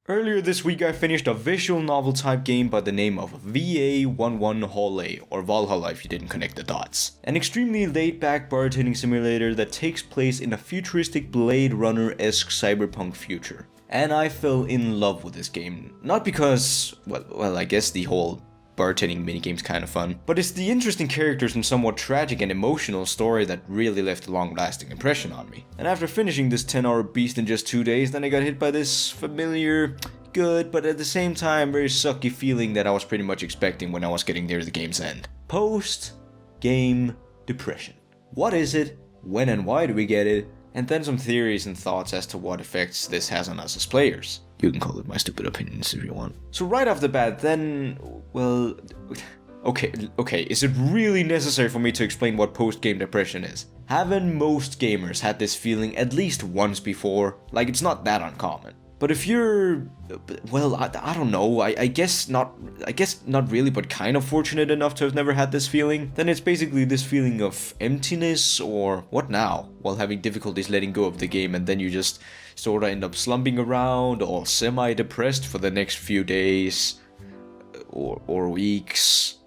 Earlier this week I finished a visual novel type game by the name of VA11 Halley, or Valhalla if you didn't connect the dots. An extremely laid back bartending simulator that takes place in a futuristic Blade Runner-esque cyberpunk future. And I fell in love with this game, not because, well I guess the whole bartending minigame's kind of fun, but it's the interesting characters and somewhat tragic and emotional story that really left a long-lasting impression on me. And after finishing this 10-hour beast in just 2 days, then I got hit by this familiar, good, but at the same time very sucky feeling that I was pretty much expecting when I was getting near the game's end. Post-game depression. What is it? When and why do we get it? And then some theories and thoughts as to what effects this has on us as players. You can call it my stupid opinions if you want. So right off the bat then, well, okay, is it really necessary for me to explain what post-game depression is? Haven't most gamers had this feeling at least once before? Like, it's not that uncommon. But if you're, well, I don't know, I guess not really, but kind of fortunate enough to have never had this feeling, then it's basically this feeling of emptiness, or what now, while having difficulties letting go of the game, and then you just sorta end up slumping around, all semi-depressed for the next few days, or weeks.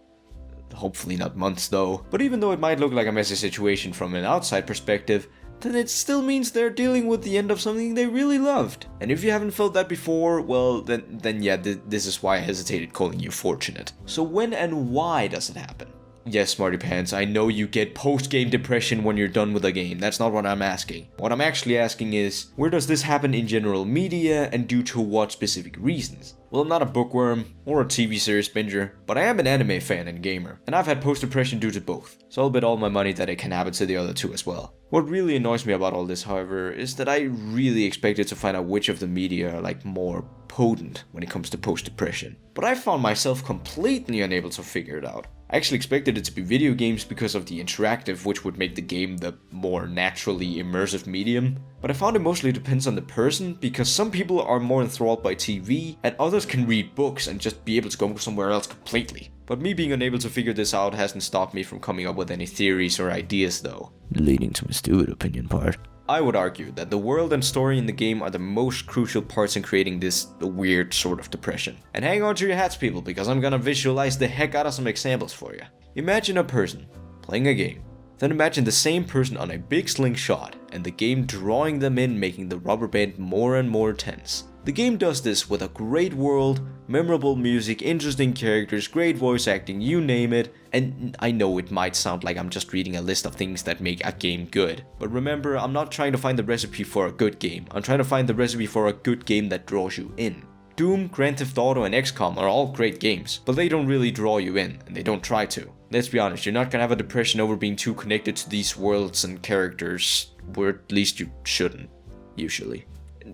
Hopefully not months though. But even though it might look like a messy situation from an outside perspective, then it still means they're dealing with the end of something they really loved. And if you haven't felt that before, well, then yeah, this is why I hesitated calling you fortunate. So when and why does it happen? Yes, Smarty Pants, I know you get post-game depression when you're done with a game. That's not what I'm asking. What I'm actually asking is, where does this happen in general media and due to what specific reasons? Well, I'm not a bookworm or a TV series binger, but I am an anime fan and gamer, and I've had post-depression due to both, so I'll bet all my money that it can happen to the other two as well. What really annoys me about all this, however, is that I really expected to find out which of the media are like more potent when it comes to post-depression, but I found myself completely unable to figure it out. I actually expected it to be video games because of the interactive, which would make the game the more naturally immersive medium, but I found it mostly depends on the person, because some people are more enthralled by TV, and others can read books and just be able to go somewhere else completely. But me being unable to figure this out hasn't stopped me from coming up with any theories or ideas though. Leading to my stupid opinion part. I would argue that the world and story in the game are the most crucial parts in creating this weird sort of depression. And hang on to your hats, people, because I'm gonna visualize the heck out of some examples for you. Imagine a person playing a game. Then imagine the same person on a big slingshot, and the game drawing them in, making the rubber band more and more tense. The game does this with a great world, memorable music, interesting characters, great voice acting, you name it. And I know it might sound like I'm just reading a list of things that make a game good. But remember, I'm not trying to find the recipe for a good game. I'm trying to find the recipe for a good game that draws you in. Doom, Grand Theft Auto, and XCOM are all great games, but they don't really draw you in, and they don't try to. Let's be honest, you're not gonna have a depression over being too connected to these worlds and characters, or at least you shouldn't, usually.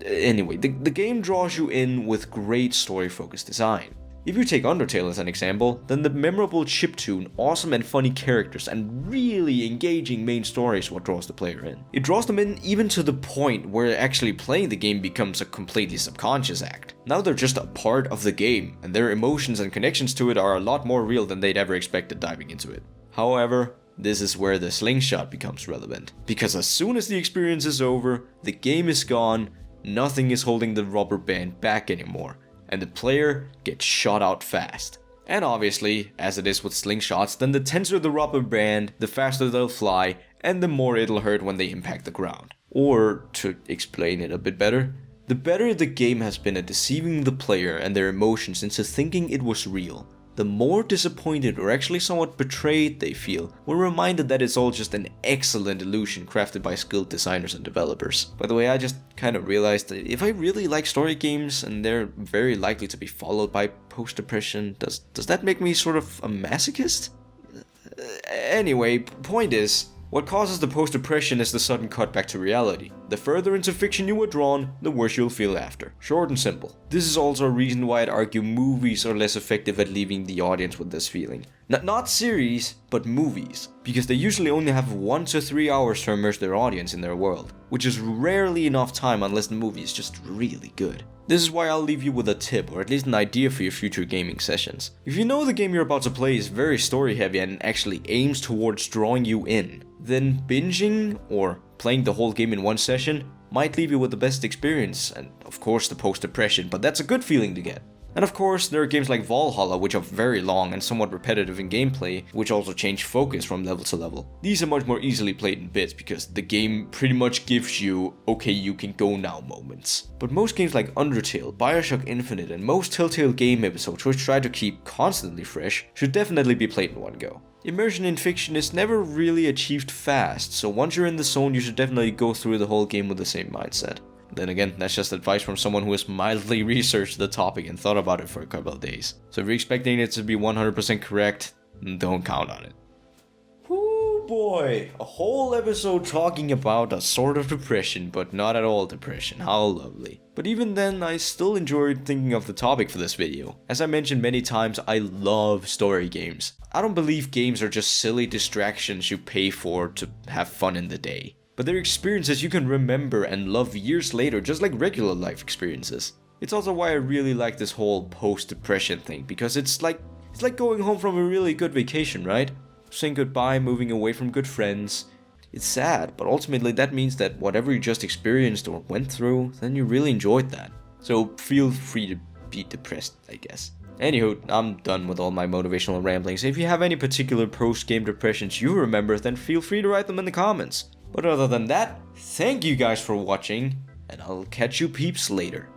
Anyway, the game draws you in with great story-focused design. If you take Undertale as an example, then the memorable chiptune, awesome and funny characters, and really engaging main story is what draws the player in. It draws them in even to the point where actually playing the game becomes a completely subconscious act. Now they're just a part of the game, and their emotions and connections to it are a lot more real than they'd ever expected diving into it. However, this is where the slingshot becomes relevant, because as soon as the experience is over, the game is gone, nothing is holding the rubber band back anymore, and the player gets shot out fast. And obviously, as it is with slingshots, then the tenser the rubber band, the faster they'll fly, and the more it'll hurt when they impact the ground. Or, to explain it a bit better, the better the game has been at deceiving the player and their emotions into thinking it was real, the more disappointed or actually somewhat betrayed they feel when reminded that it's all just an excellent illusion crafted by skilled designers and developers. By the way, I just kind of realized that if I really like story games and they're very likely to be followed by post-depression, does that make me sort of a masochist? Anyway, point is, what causes the post-depression is the sudden cut back to reality. The further into fiction you are drawn, the worse you'll feel after. Short and simple. This is also a reason why I'd argue movies are less effective at leaving the audience with this feeling. Not series, but movies. Because they usually only have 1 to 3 hours to immerse their audience in their world, which is rarely enough time unless the movie is just really good. This is why I'll leave you with a tip, or at least an idea for your future gaming sessions. If you know the game you're about to play is very story heavy and actually aims towards drawing you in, then binging or playing the whole game in one session might leave you with the best experience, and of course the post-depression, but that's a good feeling to get. And of course, there are games like Valhalla, which are very long and somewhat repetitive in gameplay, which also change focus from level to level. These are much more easily played in bits, because the game pretty much gives you, okay, you can go now moments. But most games like Undertale, Bioshock Infinite, and most Telltale game episodes, which try to keep constantly fresh, should definitely be played in one go. Immersion in fiction is never really achieved fast, so once you're in the zone, you should definitely go through the whole game with the same mindset. Then again, that's just advice from someone who has mildly researched the topic and thought about it for a couple of days. So if you're expecting it to be 100% correct, don't count on it. Whoo boy, a whole episode talking about a sort of depression, but not at all depression, how lovely. But even then, I still enjoyed thinking of the topic for this video. As I mentioned many times, I love story games. I don't believe games are just silly distractions you pay for to have fun in the day. But they're experiences you can remember and love years later, just like regular life experiences. It's also why I really like this whole post-depression thing, because it's like going home from a really good vacation, right? Saying goodbye, moving away from good friends. It's sad, but ultimately that means that whatever you just experienced or went through, then you really enjoyed that. So feel free to be depressed, I guess. Anywho, I'm done with all my motivational ramblings. If you have any particular post-game depressions you remember, then feel free to write them in the comments. But other than that, thank you guys for watching, and I'll catch you peeps later.